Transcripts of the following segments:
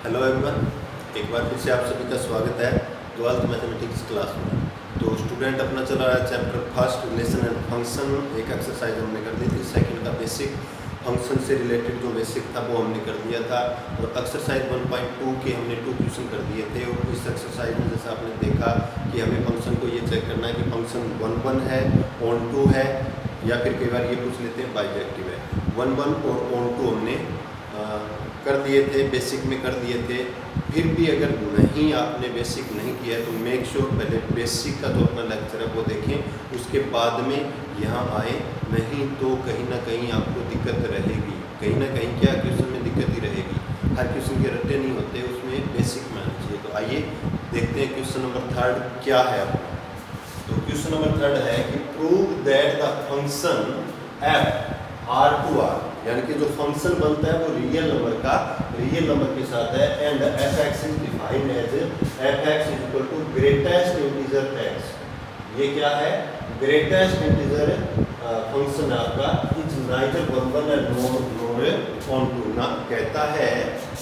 Hello everyone, एक बार फिर से आप सभी का स्वागत है 12th मैथमेटिक्स क्लास में। तो स्टूडेंट अपना चला रहा है chapter first relation and function. एक एक्सरसाइज हमने कर दी थी, सेकंड का बेसिक फंक्शन से रिलेटेड जो बेसिक था वो हमने कर दिया था। और एक्सरसाइज 1.2 के हमने 2 क्वेश्चन कर दिए थे। और इस एक्सरसाइज में जैसा आपने देखा कि हमें फंक्शन को ये चेक करना है कि फंक्शन 1 है, ऑन 2 है, या फिर कई बार ये पूछ लेते हैं बाइजेक्टिव है। 1 और ऑन 2 हमने कर दिए थे, बेसिक में कर दिए थे। फिर भी अगर नहीं आपने बेसिक नहीं किया है तो मेक श्योर पहले बेसिक का जो अपना लेक्चर है वो देखें, उसके बाद में यहाँ आए। नहीं तो कहीं ना कहीं आपको दिक्कत रहेगी, कहीं ना कहीं क्या क्वेश्चन में दिक्कत ही रहेगी। हर क्वेश्चन के रट्टे नहीं होते, उसमें बेसिक में आना चाहिए। तो आइए देखते हैं क्वेश्चन नंबर 3 क्या है अपना। तो क्वेश्चन नंबर 3 है कि prove that the function f R2R, यानी कि जो फंक्शन बनता है वो रियल नंबर के साथ है। And f(x) is defined as f(x) is equal to greatest integer x। ये क्या है? ग्रेटेस्ट इंटीजर फंक्शन आपका is neither 1 and nor on 2 ना। कहता है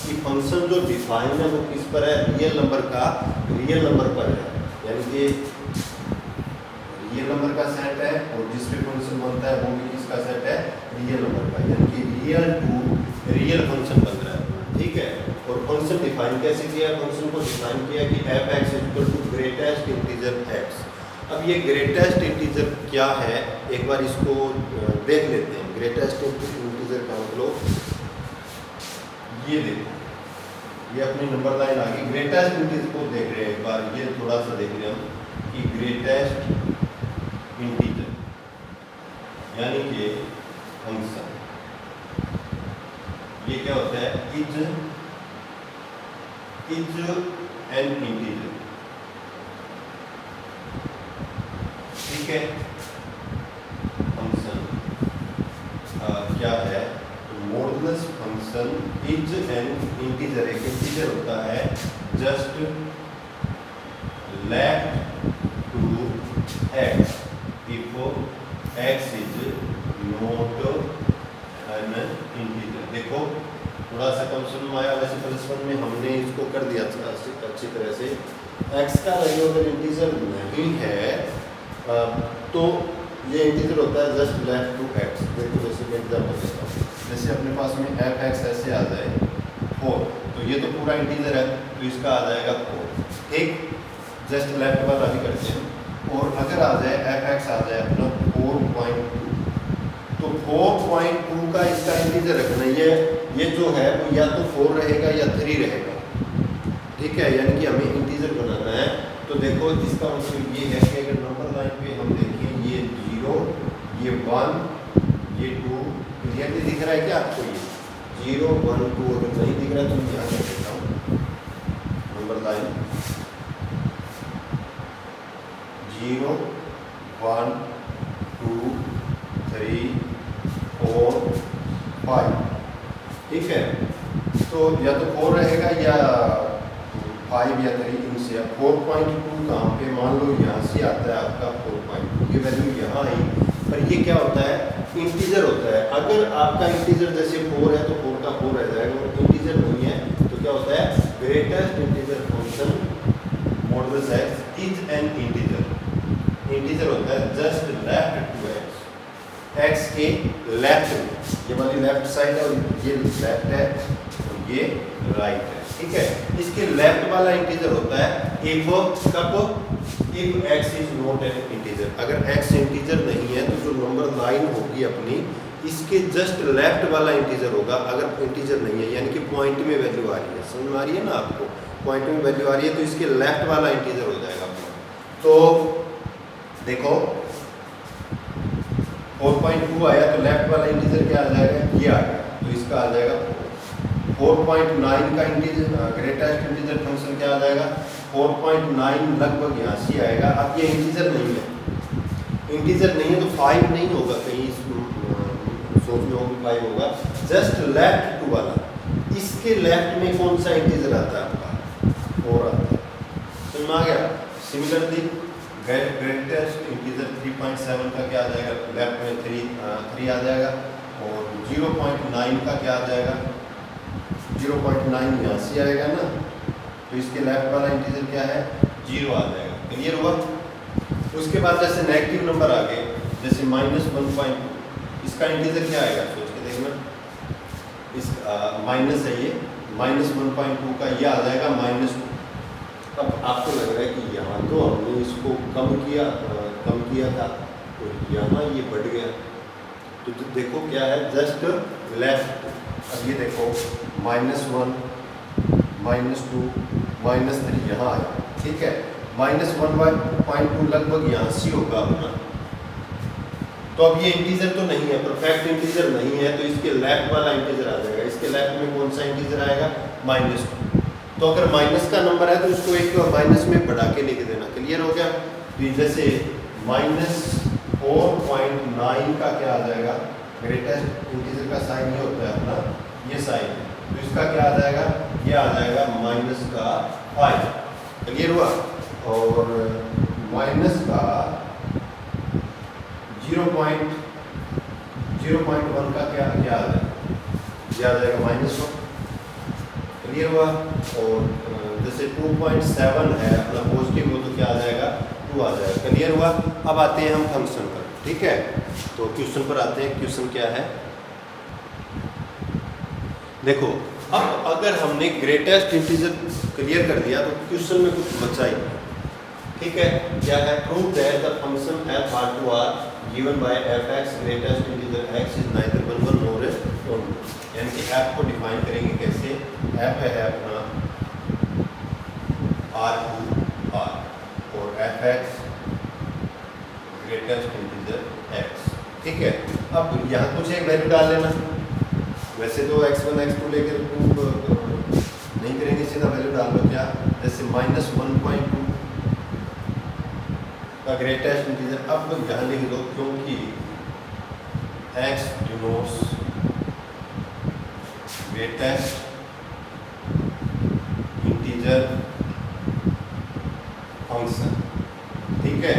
कि फंक्शन जो डिफाइंड है वो किस पर है? रियल नंबर पर है। यानी कि रियल नंबर का सेट है और जिस पे फंक्शन बनता है वो भी किसका सेट है? रियल नंबर का। यानी कि रियल फंक्शन बन रहा है, ठीक है। और फंक्शन डिफाइन कैसे किया? फंक्शन को डिफाइन किया कि f(x) is equal to greatest integer x। अब ये ग्रेटेस्ट इंटीजर क्या है, एक बार इसको देख लेते हैं। ग्रेटेस्ट इंटीजर का मतलब ये देखो, ये अपनी नंबर लाइन आ गई। ग्रेटेस्ट इंटीजर को देख रहे हैं एक बार, ये थोड़ा सा देख रहे हैं हम कि ग्रेटेस्ट इंटीजर यानी कि फंक्शन ये क्या होता है? इज एन इंटीजर, ठीक है। फंक्शन क्या है? Modulus function is an integer, एक इंटीजर होता है just left to x if x is not an integer। देखो थोड़ा सा कॉन्सेप्ट में आया। वैसे +1 में हमने इसको कर दिया था अच्छी तरह से। x का वैल्यू अगर इंटीजर नहीं है तो ये इंटीजर होता है जस्ट लेफ्ट टू x। देखो जैसे मैं एग्जांपल देता हूँ, जैसे अपने पास में f(x) ऐसे आ जाए 4, तो ये तो पूरा इंटीजर है, तो इसका आ जाएगा 4, ठीक। जस्ट लेफ्ट वाला भी करते हैं। और अगर आ जाए f(x) आ जाए अपना 4.2, तो 4.2 का इसका इंटीजर रखना। ये जो है वो या तो 4 रहेगा या 3 रहेगा, ठीक है। यानी कि हमें इंटीजर बनाना है। तो देखो इसका मतलब ये है कि अगर नंबर लाइन पे हम देखें, ये 0, ये 1, ये 2, क्लियरली दिख रहा है क्या आपको? ये 0, 1, 2 अगर नहीं दिख रहा है तो मैं ध्यान कर देता हूँ। नंबर लाइन 0, 1, 2, 3, 4, 5, ठीक है। तो या तो 4 रहेगा या 5 या 3 इनसे। अब 4.2 कहाँ पे? मान लो यहाँ से आता है आपका 4.2, ये वैल्यू यहाँ आई। पर ये क्या होता है? इंटीजर होता है। अगर आपका इंटीजर जैसे 4 है तो 4 का 4 रह जाएगा। और इंटीजर नहीं है तो क्या होता है? Greatest integer function modulus x is an integer होता है जस्ट लेफ्ट टू x के लेफ्ट में। ये वाली लेफ्ट साइड है और ये लेफ्ट है और ये राइट है, ठीक है। इसके लेफ्ट वाला इंटीजर होता है if x is not an integer. अगर x इंटीजर नहीं है तो जो नंबर लाइन होगी अपनी, इसके जस्ट लेफ्ट वाला इंटीजर होगा। अगर इंटीजर नहीं है यानी कि पॉइंट में वैल्यू आ रही है, समझ में आ रही है ना आपको? पॉइंट में वैल्यू आ रही है तो इसके लेफ्ट वाला इंटीजर हो जाएगा अपना। तो देखो 4.2 आया तो लेफ्ट वाला इंटीजर क्या आ जाएगा? ये आ गया, तो इसका आ जाएगा 4.9 का इंटीजर ग्रेटेस्ट इंटीजर फंक्शन क्या आ जाएगा? 4.9 लगभग यहाँ से आएगा। अब ये इंटीजर नहीं है तो 5 नहीं होगा, कहीं सोच में होगी 5 होगा। जस्ट लेफ्ट टू वाला, इसके लेफ्ट में कौन सा इंटीजर आता है आपका? 4 आता है, समझ में आ गया? सिमिलरली ग्रेटेस्ट इंटीजर 3.7 का क्या आ जाएगा? लेफ्ट में 3 आ जाएगा। और 0.9 का क्या आ जाएगा? 0.9 यहाँ से आएगा ना, तो इसके लेफ्ट वाला इंटीजर क्या है, 0 आ जाएगा। क्लियर हुआ? उसके बाद जैसे नेगेटिव नंबर आ गए, जैसे -1.2, इसका इंटीजर क्या आएगा, सोच के देखना। इस माइनस है ये, -1.2 का ये आ जाएगा -2। अब आपको लग रहा है कि यहाँ तो हमने इसको कम किया था, तो यहाँ ये बढ़ गया, तो देखो क्या है, जस्ट लेफ्ट। अब ये देखो -1, -2, -3 यहाँ आया, ठीक है। -1.2 लगभग यहाँ से होगा अपना। तो अब ये इंटीजर तो नहीं है, परफेक्ट इंटीजर नहीं है, तो इसके लेफ्ट वाला इंटीजर आ जाएगा। इसके लेफ्ट में कौन सा इंटीजर आएगा, -2। तो अगर माइनस का नंबर है तो उसको एक माइनस में बढ़ा के लिख देना। क्लियर हो गया? तो जैसे -4.9 का क्या आ जाएगा, ग्रेटेस्ट इंटीजर का साइन ये होता है अपना, ये साइन है, तो इसका क्या आ जाएगा, ये आ जाएगा -5। क्लियर हुआ? और माइनस का 0.1 का क्या आ जाएगा, ये आ जाएगा -1। क्लियर हुआ? और जैसे 2.7 है अपना पॉजिटिव हो, तो क्या आ जाएगा, 2 आ जाएगा। क्लियर हुआ? अब आते हैं हम फंक्शन पर, ठीक है। तो क्वेश्चन पर आते हैं। क्वेश्चन क्या है, देखो अब अगर हमने ग्रेटेस्ट इंटीजर क्लियर कर दिया तो क्वेश्चन में कुछ बचा ही नहीं, ठीक है। क्या है, prove that the function f r to r given by fx greatest integer x is neither 1 nor 1, यानी कि f को डिफाइन करेंगे कैसे, f है अपना r to r और fx ग्रेटेस्ट इंटीजर x, ठीक है। अब यहाँ कुछ एक वैल्यू डाल लेना, वैसे तो x1 x2 लेकर प्रूव नहीं करेंगे, सीधा वैल्यू डाल लो। क्या, जैसे -1.2 का ग्रेटेस्ट इंटीजर, अब यहाँ लिख दो क्योंकि x denotes greatest integer function, ठीक है।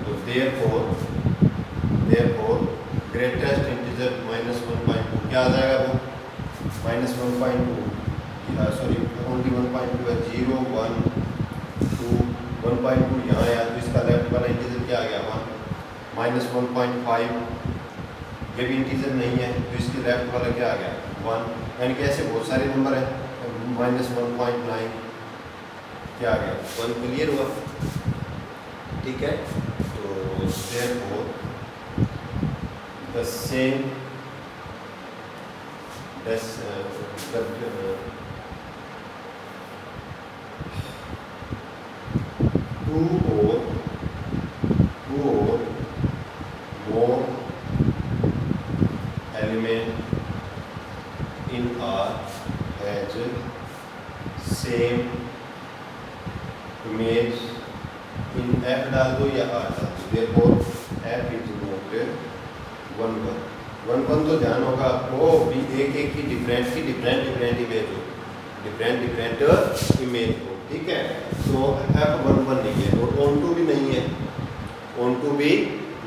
तो देयरफॉर ग्रेटेस्ट इंटीजर -1.2 क्या आ जाएगा, वो -1.2 सॉरी ओनली 1.2 है, 0 1 2 1.2 यहाँ आया, तो इसका लेफ्ट वाला इंटीजर क्या आ गया, 1 -1.5, ये भी इंटीजर नहीं है, तो इसके लेफ्ट वाला क्या आ गया, 1। यानी कि ऐसे बहुत सारे नंबर हैं, -1.9 क्या आ गया, 1। क्लियर हुआ? ठीक है। तो therefore the same two or more element in R has same image in F डाल दो या R डाल दो, therefore F is not 1 1 तो ध्यान होगा आपको भी, एक की डिफरेंट इमेज हो, डिफरेंट इमेज हो, ठीक है। तो F1 नहीं है और on2 भी नहीं है, on2 भी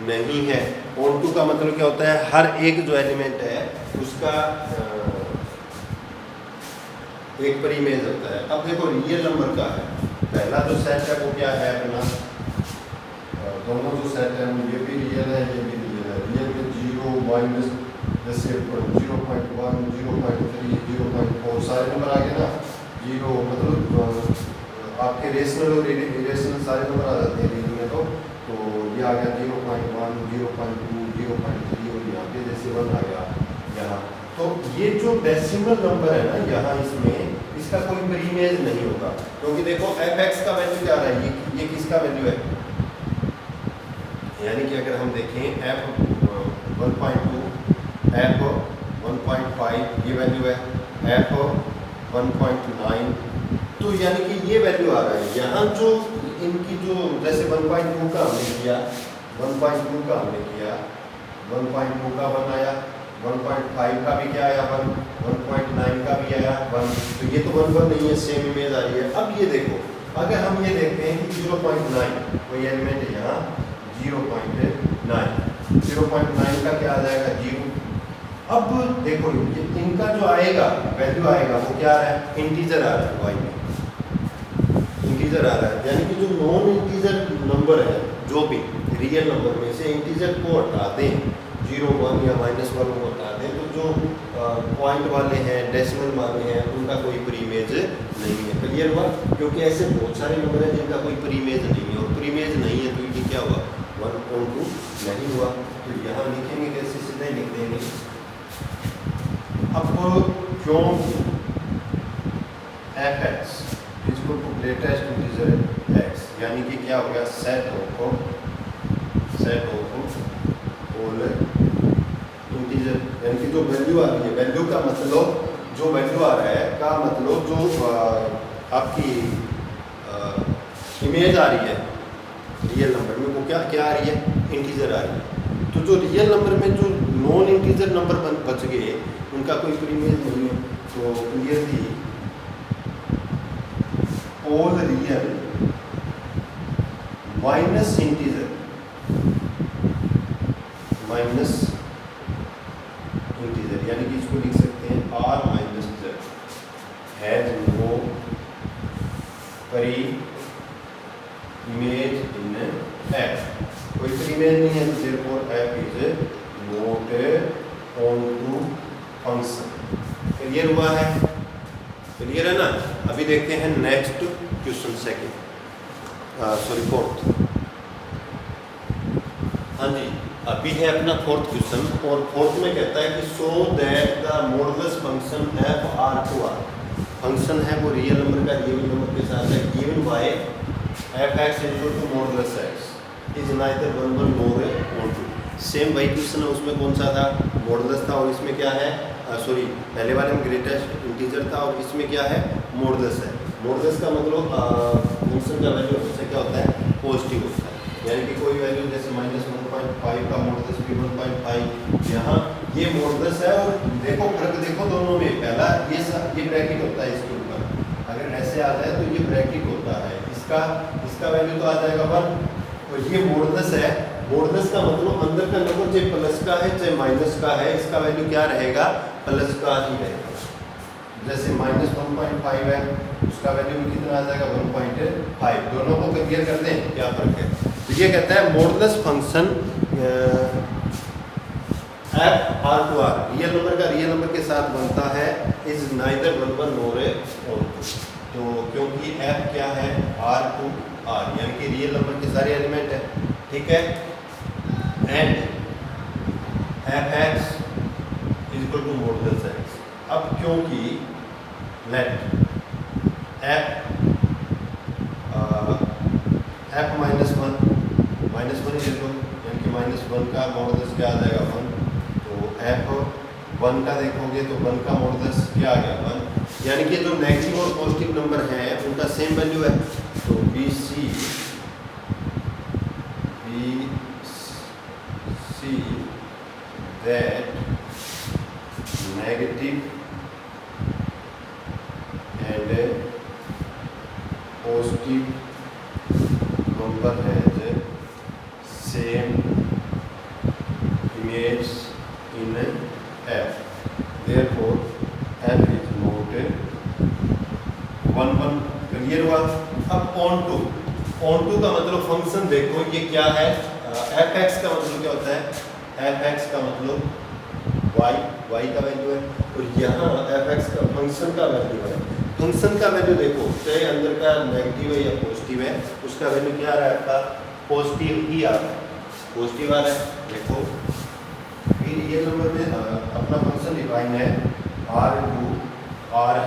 नहीं है। on2 का मतलब क्या होता है, हर एक जो एलिमेंट है उसका एक पर इमेज होता है। अब देखो रियल नंबर का है, पहला जो सेट है वो क्या है अपना, दोनों जो सेट है ये भी रियल है, ये भी रियल है। रियल में 0 माइनस जैसे 0.1 0.3 0.4 सारे नंबर आ गए ना, 0 मतलब आपके रेशनल और इरेशनल सारे नंबर आ जाते हैं रियल में। तो ये आ गया 0.1 0.2 0.3 और यहाँ पे जैसे 1 आ गया यहाँ। तो ये जो डेसिमल नंबर है ना यहाँ, इसमें इसका कोई प्रीमेज नहीं होगा, क्योंकि देखो fx का वैल्यू क्या रहा है, ये किसका वैल्यू है, यानी कि अगर हम देखें f1.2 f1.5 ये वैल्यू है, f1.9, तो यानी कि ये वैल्यू आ रहा है यहाँ। जो इनकी जो जैसे 1.2 का हमने किया, 1.2 का हमने किया, 1.2 का 1 आया, 1.5 का भी क्या आया 1, 1.9 का भी आया 1, तो ये तो 1 नहीं है, सेम इमेज आ रही है। अब ये देखो, अगर हम ये देखते हैं कि 0.9 कोई एलिमेंट है यहाँ, 0.9 का क्या आ जाएगा 0। अब देखो ये इनका जो आएगा वैल्यू आएगा वो क्या आ रहा है, इंटीजर आ रहा है, वाई में इंटीजर आ रहा है। यानी कि जो नॉन इंटीजर नंबर है, जो भी रियल नंबर में से इंटीजर को हटा दें, 0 1 या -1 को हटा दें, तो जो पॉइंट वाले हैं, डेसिमल वाले हैं, उनका कोई प्रीमेज नहीं है। क्लियर हुआ? क्योंकि ऐसे बहुत सारे नंबर हैं जिनका कोई प्रीमेज नहीं है, और प्रीमेज नहीं है तो ये क्या हुआ, 1.2 नहीं हुआ। तो यहाँ लिखेंगे कैसे, सीधा ही लिख देंगे। अब क्यों fx equal to greatest integer x, यानी कि क्या हो गया, सेट ऑफ होल इंटीजर, यानी कि जो वैल्यू आ रही है, वैल्यू का मतलब जो वैल्यू आ रहा है का मतलब जो आपकी इमेज आ रही है रियल नंबर में, वो क्या आ रही है, इंटीजर आ रही है। तो जो रियल नंबर में जो नॉन इंटीजर नंबर बच गए, उनका कोई प्रीमेज नहीं है। तो clearly all real minus integer यानी कि इसको लिख सकते हैं r माइनस z has no preimage in f, कोई प्रीमेज नहीं है, तो therefore f is not onto function. Clear हुआ है? क्लियर है ना? अभी देखते हैं नेक्स्ट क्वेश्चन, फोर्थ। हाँ जी, अभी है अपना फोर्थ क्वेश्चन, और फोर्थ में कहता है कि so that the modulus function f r2r, function है वो रियल नंबर का रियल नंबर के साथ है, given by fx equal to modulus x is neither 1 1 nor 1 2। Same वही क्वेश्चन है, उसमें कौन सा था, मॉडुलस था, और इसमें क्या है, सॉरी पहले वाले में ग्रेटेस्ट इंटीजर था, और इसमें क्या है, मॉडुलस है। मॉडुलस का मतलब फंक्शन का वैल्यू हमेशा क्या होता है, पॉजिटिव होता है। यानी कि कोई वैल्यू जैसे -1.5 का मॉडुलस भी 1.5, यहाँ ये मॉडुलस है। और देखो फर्क देखो दोनों में, पहला ये ब्रैकेट होता है इसके ऊपर, अगर ऐसे आ जाए तो ये ब्रैकेट होता है, इसका वैल्यू तो आ जाएगा 1, और ये मॉडुलस है। मॉडुलस का मतलब अंदर का नंबर चाहे प्लस का है चाहे माइनस का है, इसका वैल्यू क्या रहेगा, प्लस का ही रहेगा। जैसे -1.5 है, उसका वैल्यू भी कितना आ जाएगा, 1.5। दोनों को क्लियर करते हैं क्या फर्क है। तो ये कहता है modulus function f r2r real number का रियल नंबर के साथ बनता है, इज नाइदर 1 1 nor 1 2। तो क्योंकि f क्या है, r2r, यानी कि रियल नंबर के सारे एलिमेंट है, ठीक है। And fx equal to modulus x। अब क्योंकि लेट f -1 इज इक्वल, यानी कि -1 का मॉडुलस क्या आ जाएगा, 1। तो f1 का देखोगे तो 1 का मॉडुलस क्या आ गया, 1। यानी कि जो नेगेटिव और पॉजिटिव नंबर है उनका सेम वैल्यू है। तो BC that negative and positive number has same image in f, therefore f is not 1 1। Clear हुआ? अब ऑन टू का मतलब फंक्शन देखो, ये क्या है, fx का मतलब क्या होता है, fx का मतलब y का वैल्यू है, और यहाँ fx का फंक्शन का वैल्यू है। फंक्शन का वैल्यू देखो, चाहे अंदर का नेगेटिव है या पॉजिटिव है, उसका वैल्यू क्या आ रहा है आपका, पॉजिटिव ही आ रहा है, पॉजिटिव आ रहा है। देखो फिर ये नंबर में अपना फंक्शन डिफाइन है, r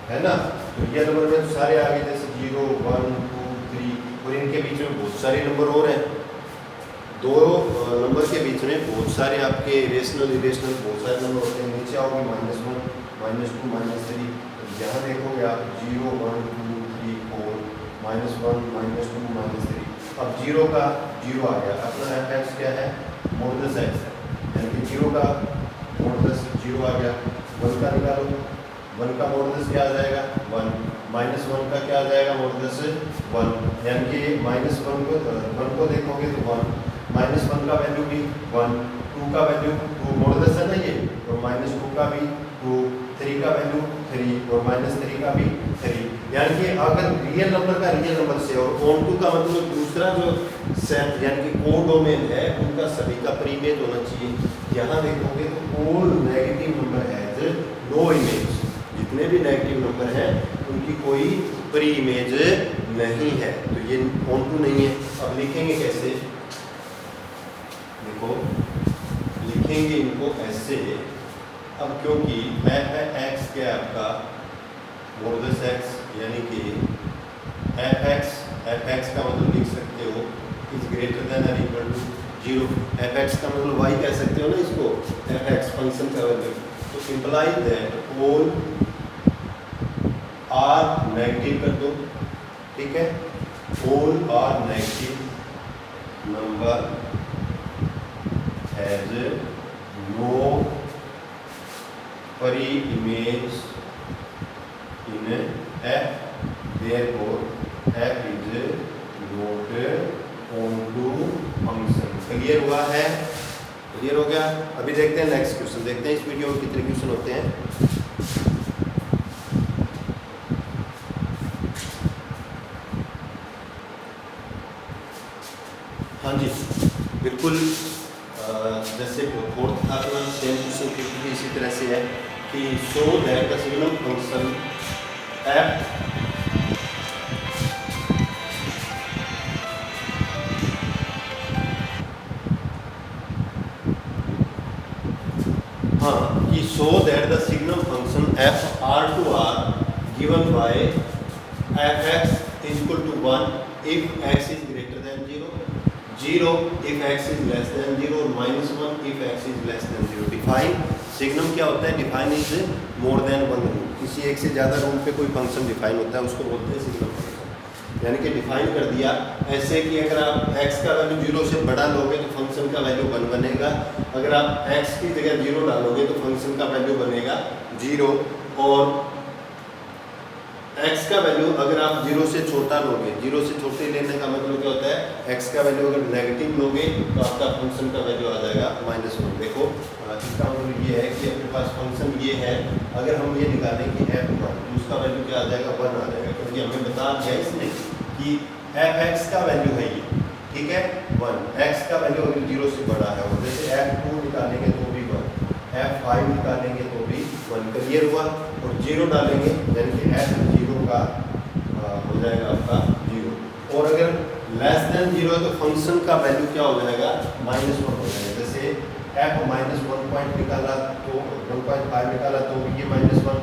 है ना। तो ये नंबर में तो सारे आगे जैसे 0 1 2 3, और इनके बीच में बहुत सारे नंबर और हैं, दो नंबर के बीच में बहुत सारे आपके रेशनल इरेशनल बहुत सारे नंबर होते हैं। नीचे आओगे -1 -2 -3, यहाँ देखोगे आप 0 1 2 3 4 -1 -2 -3। अब 0 का 0 आ गया, अपना fx क्या है, मॉडुलस x है, यानी कि 0 का मॉडुलस 0 आ गया। 1 का निकालो, 1 का मॉडुलस क्या आ जाएगा, 1। -1 का क्या आ जाएगा, मॉडुलस 1, यानी कि -1 को देखोगे तो 1, -1 का वैल्यू भी 1, 2 का वैल्यू 2, मॉडुलस है ना ये, और -2 का भी 2, 3 का वैल्यू 3 और -3 का भी 3। यानी कि अगर रियल नंबर का रियल नंबर से और ऑन टू का मतलब दूसरा जो सेट यानी कि कोडोमेन है उनका सभी का प्री इमेज होना चाहिए। यहाँ देखोगे तो all negative number has no image, जितने भी नेगेटिव नंबर हैं उनकी कोई प्री इमेज नहीं है, तो ये ऑन टू नहीं है। अब लिखेंगे कैसे, देखो लिखेंगे इनको ऐसे। अब क्योंकि f है x क्या है आपका मॉडुलस x, यानी कि f(x) का मतलब लिख सकते हो इज ग्रेटर देन और इक्वल टू 0। f(x) का मतलब y कह सकते हो ना इसको, f(x) फंक्शन का वैल्यू। तो imply that all are negative कर दो, ठीक है, all are negative number has no preimage in f, therefore f is not onto function। Clear हुआ है? क्लियर हो गया? अभी देखते हैं नेक्स्ट क्वेश्चन, देखते हैं इस वीडियो में कितने क्वेश्चन होते हैं। हाँ जी, बिल्कुल जैसे फोर्थ था सेम क्वेश्चन भी इसी तरह से है कि show that the signal function f हाँ कि show that the signal function f R given by f(x) is equal to 1 if x is greater than 0, 0 if x is less than 0 और -1 if x is less than 0। Define signum क्या होता है? Define is more than one rule. किसी एक से ज़्यादा rule पे कोई फंक्शन डिफाइन होता है उसको बोलते हैं सिग्नम फंक्शन। यानी कि डिफाइन कर दिया ऐसे कि अगर आप x का वैल्यू 0 से बड़ा लोगे तो फंक्शन का वैल्यू 1 बनेगा, अगर आप x की जगह 0 डालोगे तो फंक्शन का वैल्यू बनेगा 0, और x का वैल्यू अगर आप 0 से छोटा लोगे, 0 से छोटे लेने का मतलब क्या होता है, x का वैल्यू अगर नेगेटिव लोगे तो आपका फंक्शन का वैल्यू आ जाएगा -1। देखो इसका मतलब ये है कि अपने पास फंक्शन ये है, अगर हम ये निकालें कि f1 तो उसका वैल्यू क्या आ जाएगा, 1 आ जाएगा, क्योंकि हमें बता दिया इसने कि f(x) का वैल्यू है ये, ठीक है 1, x का वैल्यू अगर 0 से बड़ा है, और जैसे f2 निकालेंगे तो भी 1, f5 निकालेंगे तो भी 1। क्लियर हुआ? और 0 डालेंगे यानी कि f0 का हो जाएगा आपका 0, और अगर लेस देन 0 है तो फंक्शन का वैल्यू क्या हो जाएगा, -1 हो जाएगा। जैसे f -1 पॉइंट निकाला तो 1.5 निकाला तो भी ये -1,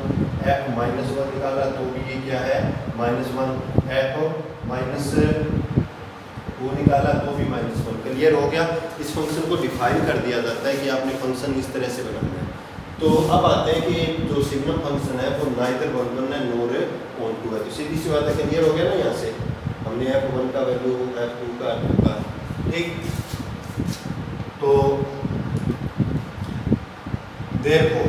f -1 निकाला तो भी ये क्या है -1, f -2 निकाला तो भी -1। क्लियर हो गया? इस फंक्शन को डिफाइन कर दिया जाता है कि आपने फंक्शन इस तरह से बनाना है। तो अब आते हैं कि जो सिग्नम फंक्शन है वो नाइदर 1 है नोर ऑन टू है, तो सीधी सी बात है। क्लियर हो गया ना? यहाँ से हमने f1 का वैल्यू, f2 का, f2 का, ठीक। तो देखो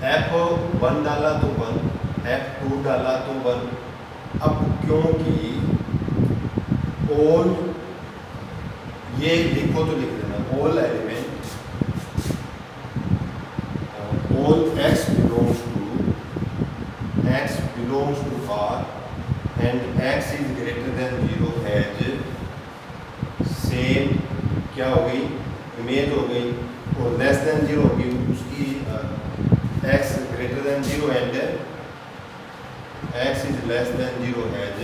f1 डाला तो 1, f2 डाला तो 1। अब क्योंकि ऑल ये लिखो तो लिख देना, all element all x belongs to R and x is greater than 0 has same क्या हो गई, इमेज हो गई, और लेस देन 0 होगी उसकी x greater than 0 and x is less than 0 has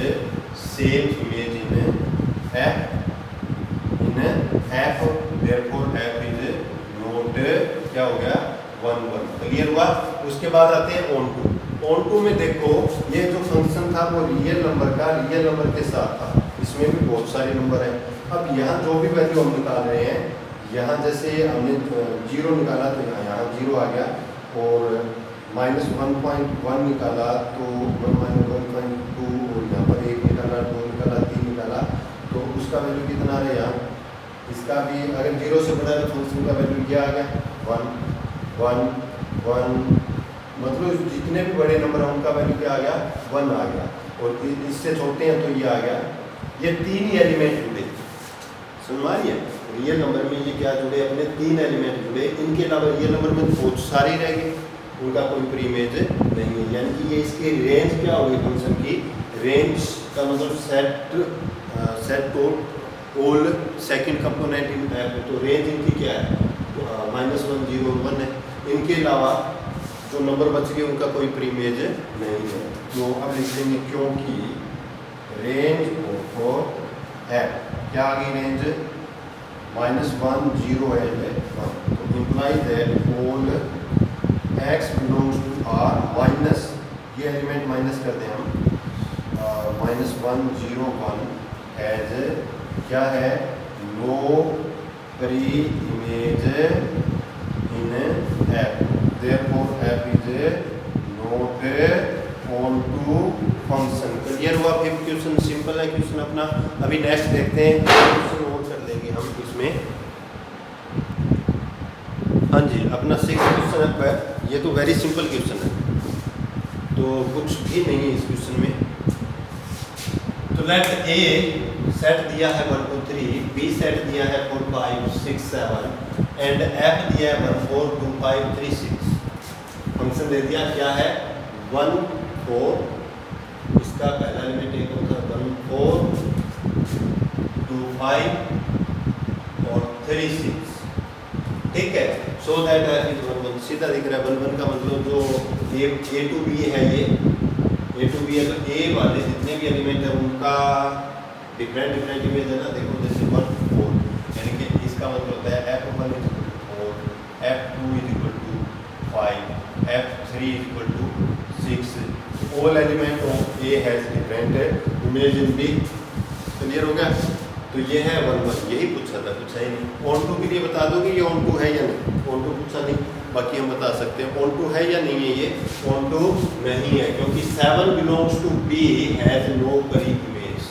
same image in f, therefore f is not क्या हो गया 1 1। क्लियर हुआ? उसके बाद आते हैं ऑन टू। ऑन टू में देखो ये जो फंक्शन था वो रियल नंबर के साथ था, इसमें भी बहुत सारे नंबर हैं। अब यहाँ जो भी वैल्यू हम निकाल रहे हैं, यहाँ जैसे हमने 0 निकाला तो यहाँ 0 आ गया, और -1.1 निकाला तो 1 -1.2, और यहाँ पर 1 निकाला, 2 निकाला, 3 निकाला, तो उसका वैल्यू कितना आ रहा है यहाँ, इसका भी अगर 0 से बड़ा है तो फंक्शन का वैल्यू क्या आ गया 1 1 1, मतलब जितने भी बड़े नंबर हैं उनका वैल्यू क्या आ गया 1 आ गया, और इससे छोटे हैं तो ये आ गया। ये 3 ही एलिमेंट जुड़े, सुन मारिए रियल नंबर में ये क्या जुड़े, अपने 3 एलिमेंट जुड़े, इनके अलावा रियल नंबर में बहुत सारे रह गए, उनका कोई प्री इमेज नहीं है। यानी कि ये इसकी रेंज क्या होगी फंक्शन की, रेंज का मतलब set to all second component in f, तो रेंज इनकी क्या है, -1 0 1 है। इनके अलावा जो नंबर बच गए उनका कोई प्री इमेज नहीं है। तो अब लिख लेंगे क्योंकि रेंज ऑफ एफ क्या आ गई, रेंज -1 0 एंड 1, तो imply that all x belongs to R minus, ये एलिमेंट माइनस करते हैं हम, -1 0 1 एज क्या है, no preimage in f, therefore f is not onto function. Clear हुआ? फिर क्वेश्चन सिंपल है क्वेश्चन अपना। अभी नेक्स्ट देखते हैं, क्वेश्चन नोट कर लेंगे हम इसमें। हाँ जी, अपना 6 क्वेश्चन है, ये तो वेरी सिंपल क्वेश्चन है, तो कुछ भी नहीं है इस क्वेश्चन में। तो लेट ए सेट दिया है 1 2 3, बी सेट दिया है 4 5 6 7 एंड एफ दिया है 1 4 2 5 3 6। फंक्शन दे दिया क्या है, 1 4, इसका पहला एलिमेंट एक होता है 1 4 2 5 और 3 6, ठीक है। सो दैट एफ इज 1 1, सीधा दिख रहा है 1 1 का मतलब जो ए टू बी है, ये ए टू बी है, तो ए वाले जितने भी एलिमेंट है उनका डिफरेंट इमेज है ना, देखो जैसे 1 4, यानी कि इसका मतलब होता है f1 = 4, f2 = 5, f3 = 6, all element of A has different image in B. Clear हो गया? तो ये है 1 1, यही पूछा था, कुछ है नहीं। ऑन टू के लिए बता दोगे ये ऑन टू है या नहीं, ऑन टू पूछा नहीं, बाकी हम बता सकते हैं ऑन टू है या नहीं है, ये ऑन टू नहीं है, क्योंकि 7 belongs to B has no preimage,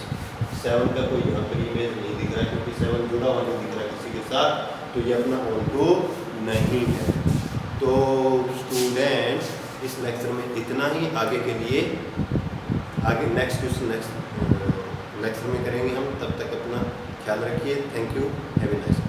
7 का कोई यहाँ पर इमेज नहीं दिख रहा है, क्योंकि 7 जुड़ा हुआ नहीं दिख रहा है किसी के साथ, तो ये अपना ऑन टू नहीं है। तो स्टूडेंट्स इस लेक्चर में इतना ही, आगे के लिए आगे नेक्स्ट क्वेश्चन नेक्स्ट लेक्चर में करेंगे हम, तब तक अपना ख्याल रखिए। Thank you, have a nice.